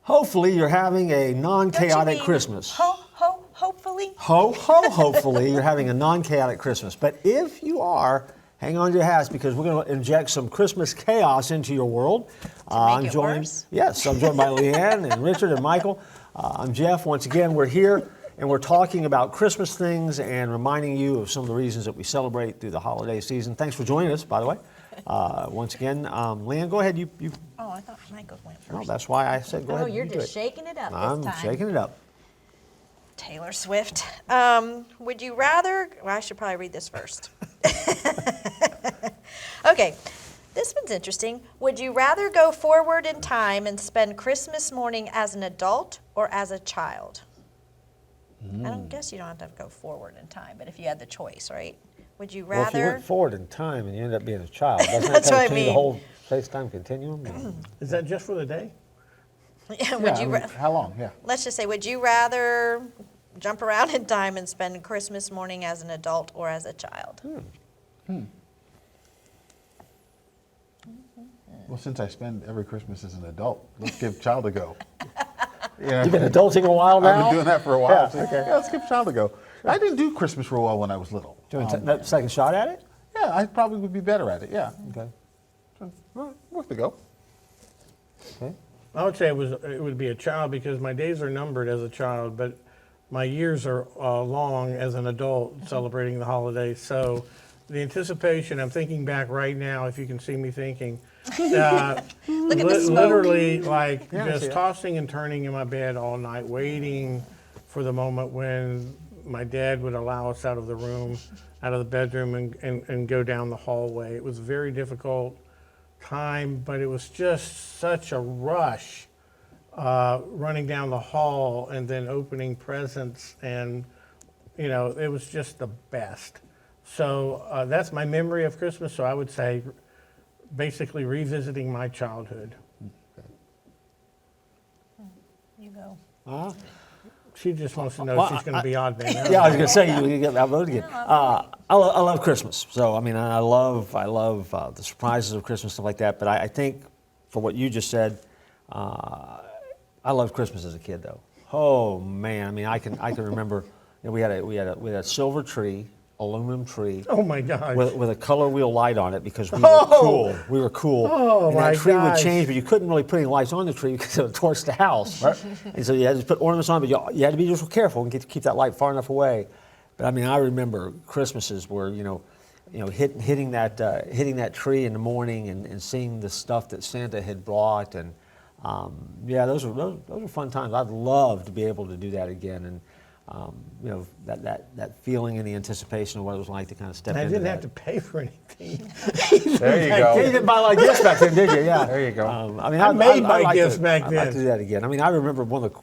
Hopefully you're having a non-chaotic mean Christmas. Hopefully. Hopefully you're having a non-chaotic Christmas. But if you are, hang on to your hats because we're going to inject some Christmas chaos into your world. Make it worse? Yes, I'm joined by Leanne and Richard and Michael. I'm Jeff. Once again, we're here and we're talking about Christmas things and reminding you of some of the reasons that we celebrate through the holiday season. Thanks for joining us, by the way. Once again, Leanne, go ahead. You. Oh, I thought Michael went first. No, that's why I said go ahead. Oh, you're you do just shaking it up I'm this time. shaking it up. Taylor Swift. Would you rather, well, I should probably read this first. Okay, this one's interesting. Would you rather go forward in time and spend Christmas morning as an adult or as a child? I don't guess you don't have to go forward in time, but if you had the choice, right? Would you Well, if you rather? went forward in time and you end up being a child, doesn't That's that what I kind of change the mean. whole space-time continuum? Is that just for the day? Would you? How long? Yeah. Let's just say, would you rather jump around in time and spend Christmas morning as an adult or as a child? Well, since I spend every Christmas as an adult, let's give child a go. Yeah. You've been adulting a while now? I've been doing that for a while. Yeah, So, okay. yeah, let's give child a go. I didn't do Christmas real well when I was little. Doing that second shot at it? Yeah, I probably would be better at it. Yeah. Okay. So, well, worth the go. Okay. I would say it would be a child because my days are numbered as a child, but my years are long as an adult celebrating the holidays. So the anticipation, I'm thinking back right now, if you can see me thinking, Look at the smoke. literally like Yeah, I see just it. tossing and turning in my bed all night, waiting for the moment when my dad would allow us out of the room, out of the bedroom and go down the hallway. It was a very difficult time, but it was just such a rush running down the hall and then opening presents, and you know, it was just the best. So that's my memory of Christmas. So I would say basically revisiting my childhood. You go. She just wants to know Well, if she's going to be odd man out. Yeah, I was going to say you get outvoted again. I love Christmas. So I mean, I love the surprises of Christmas, stuff like that. But I think, for what you just said, I loved Christmas as a kid, though. Oh man, I mean, I can remember. You know, we had a silver tree, aluminum tree. Oh my God. With a color wheel light on it because we were cool. We were cool. Oh, and my that tree gosh. would change, but you couldn't really put any lights on the tree because it would torch the house. Right? And so you had to put ornaments on, but you had to be just careful and keep that light far enough away. But I mean, I remember Christmases where hitting that tree in the morning and seeing the stuff that Santa had brought, and those were fun times. I'd love to be able to do that again, and that feeling and the anticipation of what it was like to kind of step And I into didn't that. have to pay for anything. There you You go. didn't buy like gifts back then, did you? Yeah. There you go. I mean, I made my like gifts back I'd like to then. do that again. I mean, I remember one of the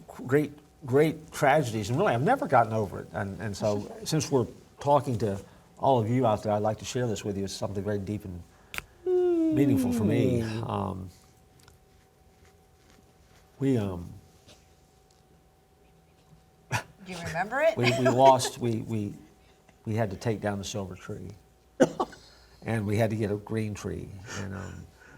great tragedies, and really, I've never gotten over it. And so, since we're talking to all of you out there, I'd like to share this with you. It's something very deep and meaningful for me. Do you remember it? We lost. We had to take down the silver tree, and we had to get a green tree. And it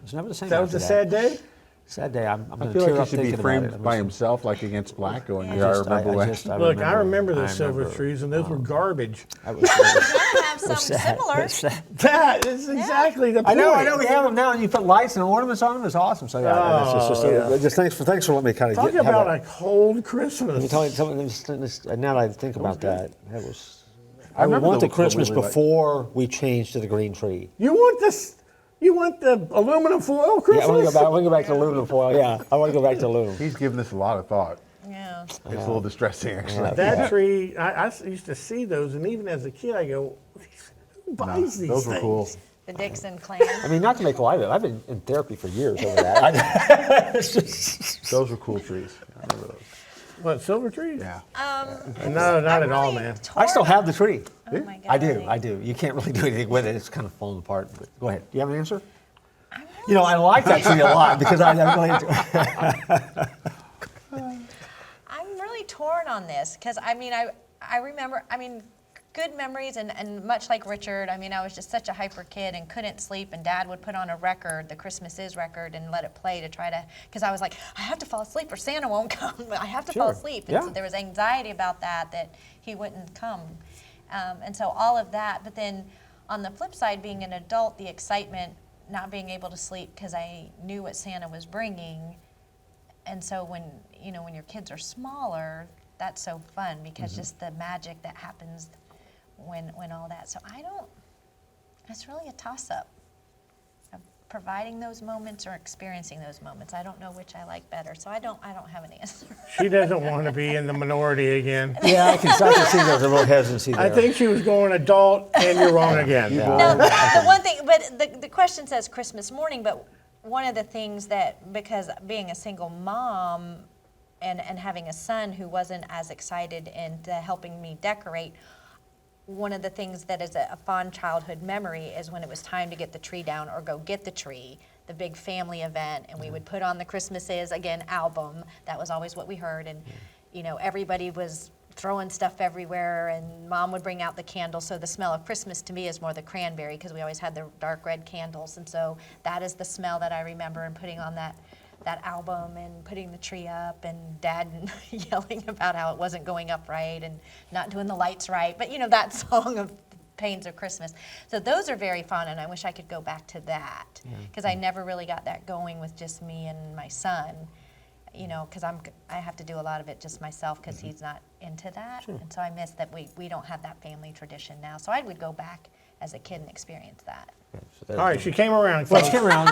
was never the same. That was after a sad day? Sad day. I'm I going to feel tear like he up should be thinking about it. framed by himself, like against black, going, Yeah. yeah, I remember when. Look, I remember those silver trees, and those were garbage. I was, I have some sad. similar. It's sad. That is exactly the point. I know. We have them now, and you put lights and ornaments on them. It's awesome. So thanks for letting me kind of Talk get. about have a cold Christmas. that. Now that I think about that, that was. I remember want the the Christmas really light. before we changed to the green tree. You want this? You want the aluminum foil Christmas? Yeah, I want to go back to aluminum foil. Yeah, I want to go back to aluminum. He's given this a lot of thought. Yeah. It's a little distressing, actually. That tree, I used to see those, and even as a kid, I go, who buys these Those things? were cool. The Dixon clan. I mean, not to make light of it. I've been in therapy for years over that. It's just, Those were cool trees. I remember those. What, silver trees? Yeah. No, not at all, man. I still have the tree. Oh my God. I do. You can't really do anything with it. It's kind of falling apart. But go ahead. Do you have an answer? I like that tree a lot because I really. I'm really torn on this because I remember good memories, and much like Richard, I mean, I was just such a hyper kid and couldn't sleep, and Dad would put on a record, the Christmas Is record, and let it play to try to, because I was like, I have to fall asleep or Santa won't come. I have to fall Sure. asleep. Yeah. And so there was anxiety about that he wouldn't come. And so all of that, but then on the flip side, being an adult, the excitement, not being able to sleep because I knew what Santa was bringing. And so when your kids are smaller, that's so fun because just the magic that happens when all that. So it's really a toss-up of providing those moments or experiencing those moments. I don't know which I like better, so I don't have an answer. She doesn't want to be in the minority again. Yeah, I can see there's a little hesitancy there. I think she was going adult, and you're wrong again. No, the one thing, but the question says Christmas morning, but one of the things that, because being a single mom and having a son who wasn't as excited into helping me decorate, one of the things that is a fond childhood memory is when it was time to get the tree down or go get the tree, the big family event, and we would put on the Christmas Is, again, album. That was always what we heard, and everybody was throwing stuff everywhere, and Mom would bring out the candles. So the smell of Christmas to me is more the cranberry, because we always had the dark red candles, and so that is the smell that I remember, and putting on that album and putting the tree up, and Dad yelling about how it wasn't going up right and not doing the lights right. But that song of Pains of Christmas. So those are very fun, and I wish I could go back to that, because I never really got that going with just me and my son. Because I have to do a lot of it just myself because he's not into that. Sure. And so I miss that we don't have that family tradition now. So I would go back as a kid and experience that. All right, she came around. Well, folks. she came around,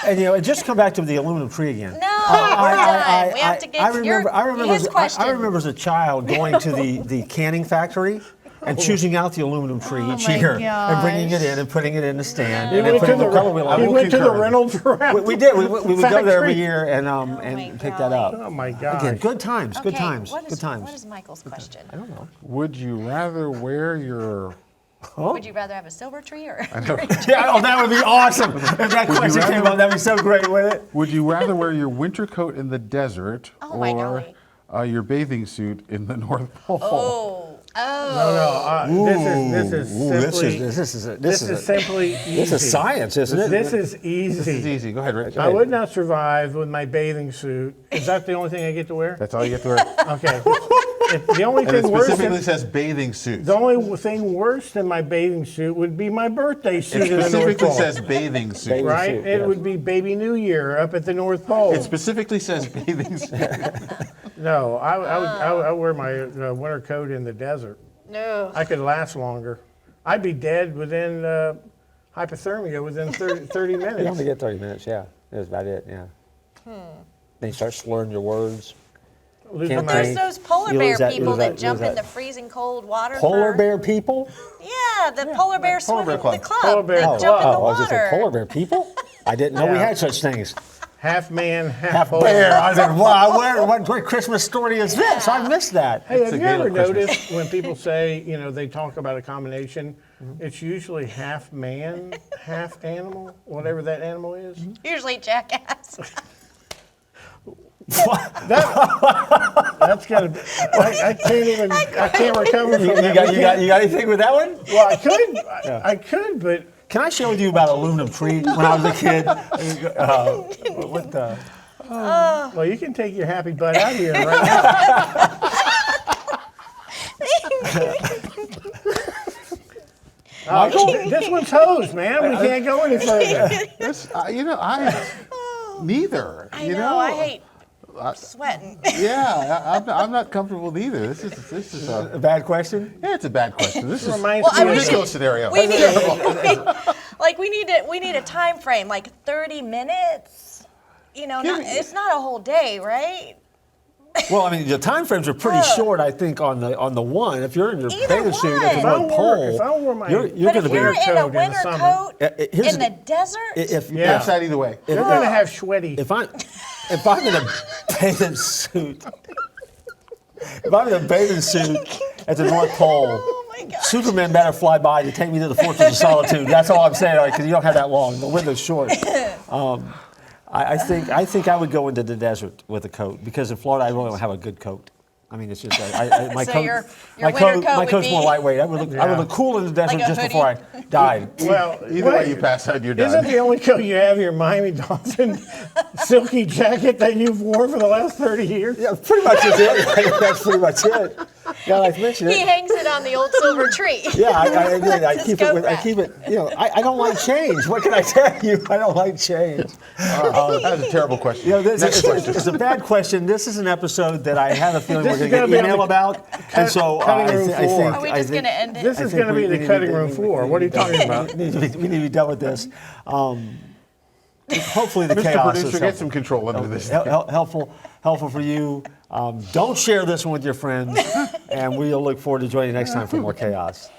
and and just come back to the aluminum tree again. No, we're done. We have to get to his question. I remember as a child going to the canning factory and choosing out the aluminum tree each my year and bringing it gosh. in and putting it in the stand. You and then went to putting the color wheel on. you went to the Reynolds around. We did. We would go there every Factory. year and my pick that up. Oh my gosh. Again, good times. Good Okay, times. what is- Good times. What is Michael's question? I don't know. Would you rather wear your Would you rather have a silver tree or? Yeah, oh, that would be awesome. If that question came up, that'd be so great, wouldn't it? Would you rather wear your winter coat in the desert Oh, my or golly. your bathing suit in the North Pole? No, this is simply This is simply easy. This is science, isn't it? This is easy. This is easy. Go ahead, Rich. I would not survive with my bathing suit. Is that the only thing I get to wear? That's all you get to wear. Okay. The only And it thing worse specifically than, says bathing suit. the only thing worse than my bathing suit would be my birthday suit It in the North specifically Pole. says bathing suit. Bathing Right? suit, It yes. would be Baby New Year up at the North Pole. It specifically says bathing suit. No, I would wear my winter coat in the desert. No. I could last longer. I'd be dead within hypothermia within 30 You minutes. only get 30 minutes, yeah. That's about it, yeah. Then you start slurring your words. Losing Can't my- There's think. those polar You bear lose that- people lose that that- jump lose in the that. freezing cold water. Polar for- bear people? Yeah, the polar bear Polar swimming bear the club. club. Polar bear They club. jump in the I was just saying, water. polar bear people? I didn't know we Yeah. had such things. half man, half Half polar bear. I said, wow, what great Christmas story is this? I missed that. Hey, It's have a you ever Gaelic Christmas. noticed when people say, they talk about a combination, it's usually half man, half animal, whatever that animal is? Usually jackass. That's gotta be, I can't recover from You that. got anything with that one? Well, I could, but Can I share with you about aluminum tree when I was a kid? What the? well, you can take your happy butt out of here right now. This one's hosed, man. We can't go any further. This, neither. I know, I hate sweating. Yeah, I'm not comfortable with either. This is A a, bad question? yeah, it's a bad question. This is Reminds Well, I me a of- wish ridiculous scenario. We need a time frame, like 30 minutes. It's not a whole day, right? Well, I mean, the time frames are pretty short, I think, on the one. If you're in your Either bathing suit at the one. North Pole, If I wore my- you're But going to if be. you're in a coat in the winter summer. coat Here's in the desert, If Yeah. Upside either way. You're going to have sweaty. if I'm in a bathing suit, if I'm in a bathing suit at the North Pole, oh my God. Superman better fly by to take me to the Fortress of Solitude. That's all I'm saying, because you don't have that long. The window's short. I think I would go into the desert with a coat, because in Florida I really don't have a good coat. I mean, it's just my So coat. your my winter coat my would coat's more be- lightweight. I would look cool in the desert Like a just before I hoodie? died. Well, Either way you pass out, you're Isn't done. the only coat you have your Miami Dolphin silky jacket that you've worn for the last 30 years? Yeah, pretty much is it. That's pretty much it. Yeah, like I mentioned He it. hangs it on the old silver tree. Yeah, I did. I It's keep his it. I coat keep it. You know, I don't like change. What can I tell you? I don't like change. That was a terrible question. You know, this Next is, question. it's a bad question. This is an episode that I have a feeling This we're is going to gonna get be on email the about, and so cutting room I think. floor. Are we I just think- going to end it? This I is think going to be we the need cutting to- room floor. What are you talking about? we need to be done with this. Hopefully the Mr. chaos is Producer, get some control under this. helpful for you. Don't share this one with your friends, and we'll look forward to joining you next time for more chaos.